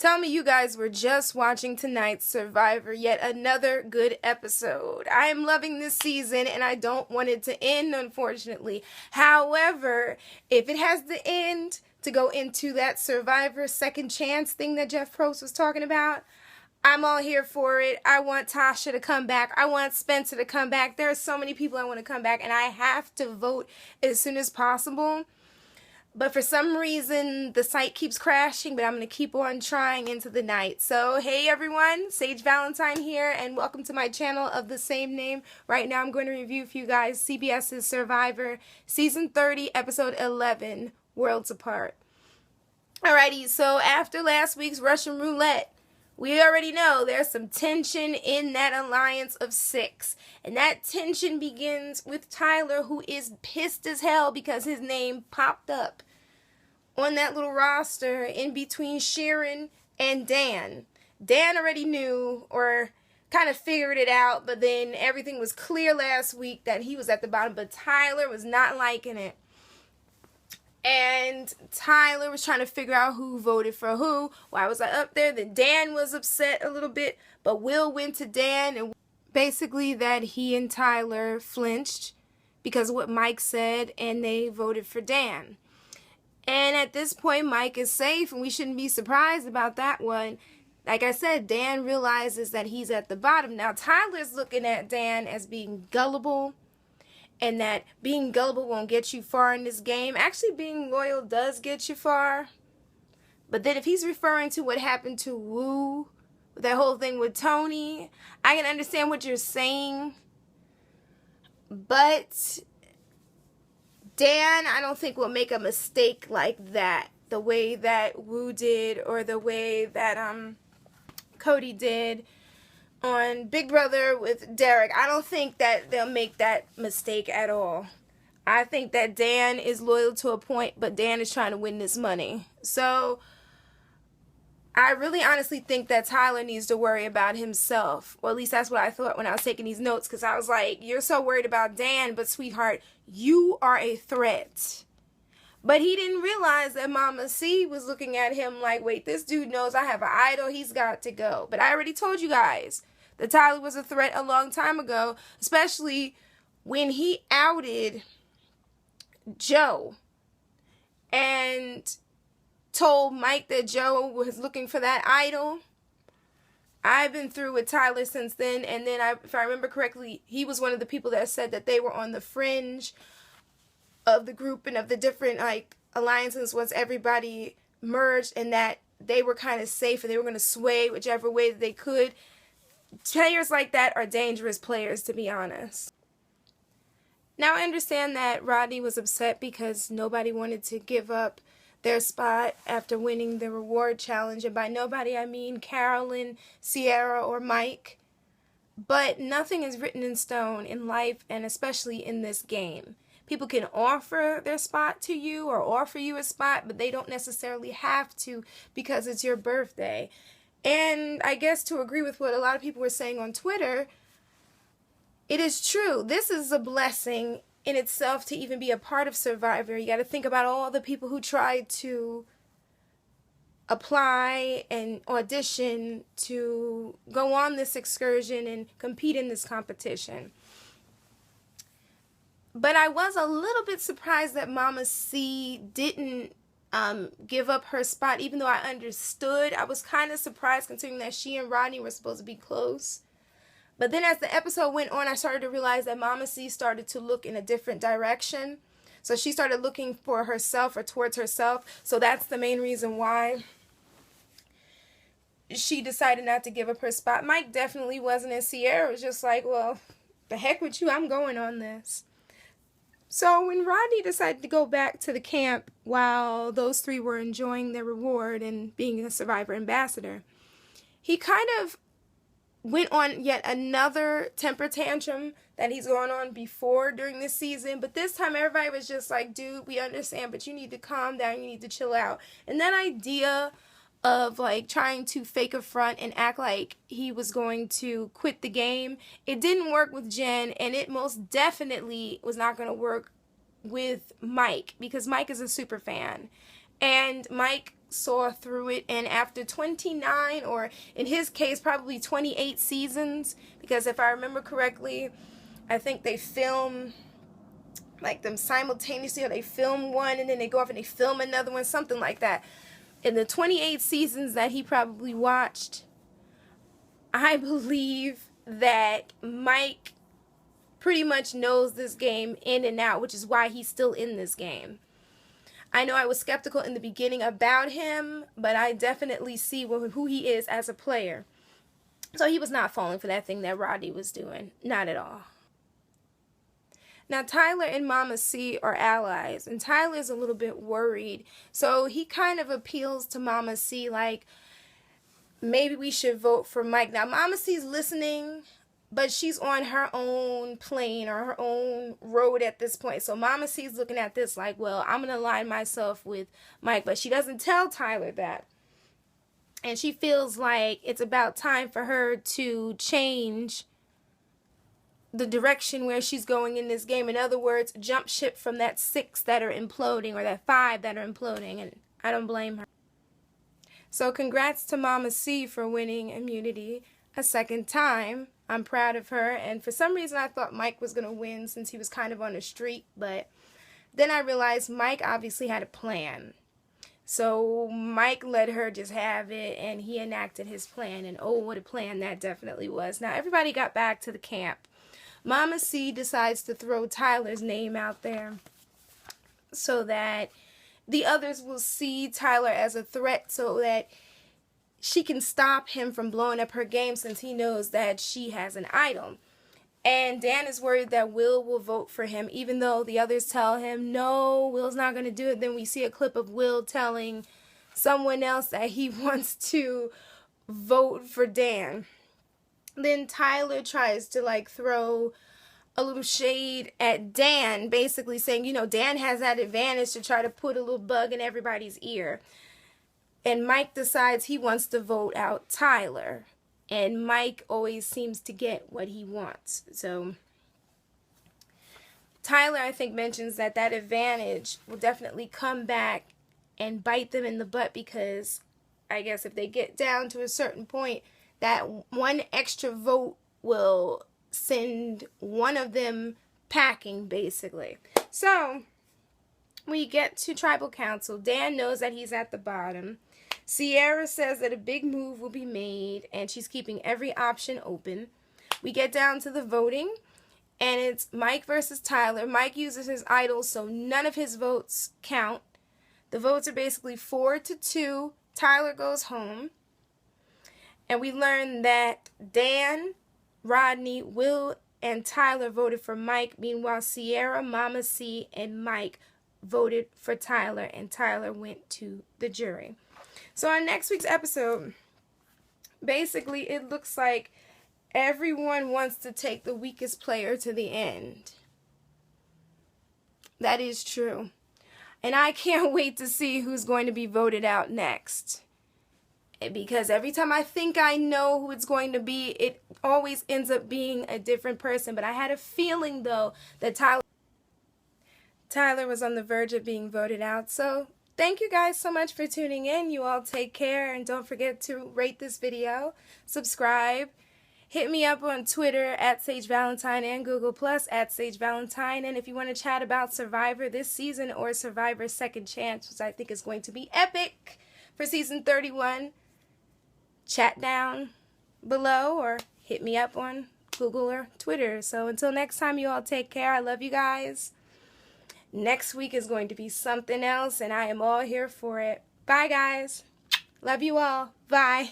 Tell me you guys were just watching tonight's Survivor, yet another good episode. I am loving this season and I don't want it to end, unfortunately. However, if it has to end to go into that Survivor second chance thing that Jeff Probst was talking about, I'm all here for it. I want Tasha to come back. I want Spencer to come back. There are so many people I want to come back and I have to vote as soon as possible. But for some reason, the site keeps crashing, but I'm going to keep on trying into the night. So, hey everyone, Sage Valentine here, and welcome to my channel of the same name. Right now, I'm going to review for you guys CBS's Survivor, Season 30, Episode 11, Worlds Apart. Alrighty, so after last week's Russian roulette, we already know there's some tension in that alliance of 6. And that tension begins with Tyler, who is pissed as hell because his name popped up on that little roster in between Sharon and Dan. Dan already knew or kind of figured it out, but then everything was clear last week that he was at the bottom, but Tyler was not liking it. And Tyler was trying to figure out who voted for who. Well, I was like up there. Then Dan was upset a little bit. But Will went to Dan. And basically that he and Tyler flinched because of what Mike said. And they voted for Dan. And at this point, Mike is safe. And we shouldn't be surprised about that one. Like I said, Dan realizes that he's at the bottom. Now, Tyler's looking at Dan as being gullible. And that being gullible won't get you far in this game. Actually, being loyal does get you far. But then if he's referring to what happened to Wu, that whole thing with Tony, I can understand what you're saying. But Dan, I don't think will make a mistake like that. The way that Wu did or the way that Cody did on Big Brother with Derek. I don't think that they'll make that mistake at all. I think that Dan is loyal to a point, but Dan is trying to win this money. So I really honestly think that Tyler needs to worry about himself. Or at least that's what I thought when I was taking these notes, because I was like, you're so worried about Dan, but sweetheart, you are a threat. But he didn't realize that Mama C was looking at him like, wait, this dude knows I have an idol. He's got to go. But I already told you guys that Tyler was a threat a long time ago, especially when he outed Joe and told Mike that Joe was looking for that idol. I've been through with Tyler since then, and then if I remember correctly, he was one of the people that said that they were on the fringe of the group and of the different alliances once everybody merged, and that they were kind of safe and they were going to sway whichever way that they could. Players like that are dangerous players, to be honest. Now, I understand that Rodney was upset because nobody wanted to give up their spot after winning the reward challenge. And by nobody, I mean Carolyn, Sierra, or Mike. But nothing is written in stone in life, and especially in this game. People can offer their spot to you or offer you a spot, but they don't necessarily have to because it's your birthday. And I guess to agree with what a lot of people were saying on Twitter, it is true. This is a blessing in itself to even be a part of Survivor. You got to think about all the people who tried to apply and audition to go on this excursion and compete in this competition. But I was a little bit surprised that Mama C didn't give up her spot, even though I understood. I was kind of surprised considering that she and Rodney were supposed to be close. But then as the episode went on, I started to realize that Mama C started to look in a different direction. So she started looking for herself or towards herself. So that's the main reason why she decided not to give up her spot. Mike definitely wasn't, and Sierra was just like, well, the heck with you, I'm going on this. So when Rodney decided to go back to the camp while those three were enjoying their reward and being a Survivor ambassador, he kind of went on yet another temper tantrum that he's gone on before during this season. But this time everybody was just like, dude, we understand, but you need to calm down. You need to chill out. And that idea of trying to fake a front and act like he was going to quit the game, it didn't work with Jen, and it most definitely was not going to work with Mike, because Mike is a super fan. And Mike saw through it, and after 29, or in his case probably 28 seasons, because if I remember correctly, I think they film like them simultaneously, or they film one and then they go off and they film another one, something like that. In the 28 seasons that he probably watched, I believe that Mike pretty much knows this game in and out, which is why he's still in this game. I know I was skeptical in the beginning about him, but I definitely see who he is as a player. So he was not falling for that thing that Rodney was doing. Not at all. Now, Tyler and Mama C are allies, and Tyler's a little bit worried. So he kind of appeals to Mama C, like, maybe we should vote for Mike. Now, Mama C's listening, but she's on her own plane or her own road at this point. So Mama C's looking at this like, well, I'm going to align myself with Mike. But she doesn't tell Tyler that. And she feels like it's about time for her to change the direction where she's going in this game. In other words, jump ship from that 6 that are imploding, or that 5 that are imploding. And I don't blame her. So congrats to Mama C for winning immunity a second time. I'm proud of her, and for some reason I thought Mike was going to win since he was kind of on a streak, but then I realized Mike obviously had a plan. So Mike let her just have it, and he enacted his plan, and oh, what a plan that definitely was. Now, everybody got back to the camp. Mama C decides to throw Tyler's name out there so that the others will see Tyler as a threat, so that she can stop him from blowing up her game, since he knows that she has an idol. And Dan is worried that Will vote for him, even though the others tell him, no, Will's not going to do it. Then we see a clip of Will telling someone else that he wants to vote for Dan. Then Tyler tries to like throw a little shade at Dan, basically saying, you know, Dan has that advantage to try to put a little bug in everybody's ear. And Mike decides he wants to vote out Tyler. And Mike always seems to get what he wants. So Tyler, I think, mentions that that advantage will definitely come back and bite them in the butt, because I guess if they get down to a certain point, that one extra vote will send one of them packing, basically. So we get to Tribal Council. Dan knows that he's at the bottom. Sierra says that a big move will be made, and she's keeping every option open. We get down to the voting, and it's Mike versus Tyler. Mike uses his idol, so none of his votes count. The votes are basically 4-2. Tyler goes home. And we learn that Dan, Rodney, Will, and Tyler voted for Mike. Meanwhile, Sierra, Mama C, and Mike voted for Tyler, and Tyler went to the jury. So on next week's episode, basically it looks like everyone wants to take the weakest player to the end. That is true. And I can't wait to see who's going to be voted out next. Because every time I think I know who it's going to be, it always ends up being a different person. But I had a feeling, though, that Tyler was on the verge of being voted out. So thank you guys so much for tuning in. You all take care, and don't forget to rate this video, subscribe, hit me up on Twitter at sagevalentine and Google Plus at sagevalentine. And if you want to chat about Survivor this season or Survivor Second Chance, which I think is going to be epic for season 31, chat down below or hit me up on Google or Twitter. So until next time, you all take care. I love you guys. Next week is going to be something else, and I am all here for it. Bye, guys. Love you all. Bye.